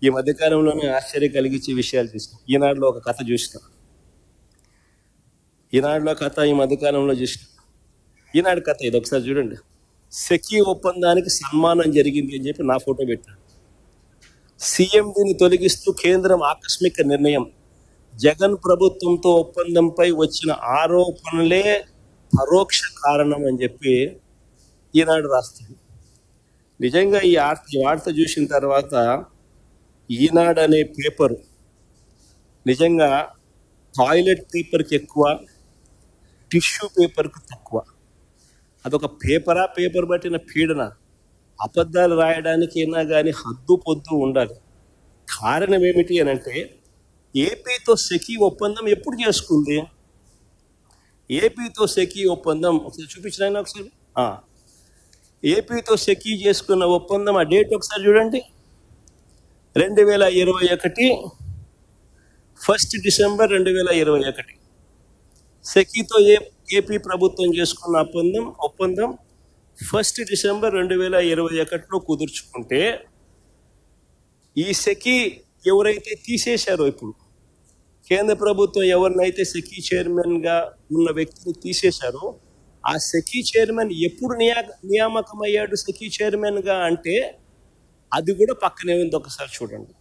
ఈ మధ్యకాలంలోనే ఆశ్చర్యం కలిగించే విషయాలు చూసిన. ఈనాడులో ఒక కథ చూసిన. ఈనాడులో కథ ఈ మధ్యకాలంలో చూసిన. ఈనాడు కథ ఇది ఒకసారి చూడండి. సెకీ ఒప్పందానికి సన్మానం జరిగింది అని చెప్పి నా ఫోటో పెట్టాడు. సీఎండీని తొలగిస్తూ కేంద్రం ఆకస్మిక నిర్ణయం. జగన్ ప్రభుత్వంతో ఒప్పందంపై వచ్చిన ఆరోపణలే పరోక్ష కారణం అని చెప్పి ఈనాడు రాస్తుంది. నిజంగా ఈ వార్త చూసిన తర్వాత ఈనాడు అనే పేపరు నిజంగా టాయిలెట్ పేపర్కి ఎక్కువ, టిష్యూ పేపర్కి తక్కువ. అదొక పేపర్ పట్టిన పీడన. అబద్ధాలు రాయడానికి అయినా కానీ హద్దు పొద్దు ఉండాలి. కారణం ఏమిటి అని అంటే, ఏపీతో సెకీ ఒప్పందం ఎప్పుడు చేసుకుంది? ఏపీతో సెకీ ఒప్పందం ఒకసారి చూపించిన ఒకసారి. ఏపీతో సెకీ చేసుకున్న ఒప్పందం ఆ డేట్ ఒకసారి చూడండి. 2021 1 డిసెంబర్ 2021. సెకీతో ఏపీ ప్రభుత్వం చేసుకున్న ఒప్పందం 1 డిసెంబర్ 2021లో కుదుర్చుకుంటే, ఈ సెకీ ఎవరైతే తీసేశారో, ఇప్పుడు కేంద్ర ప్రభుత్వం ఎవరినైతే సెకీ చైర్మన్గా ఉన్న వ్యక్తిని తీసేశారో, ఆ సెకీ చైర్మన్ ఎప్పుడు నియామకం అయ్యాడు సెకీ చైర్మన్గా అంటే, అది కూడా పక్కనే ఉంది, ఒకసారి చూడండి.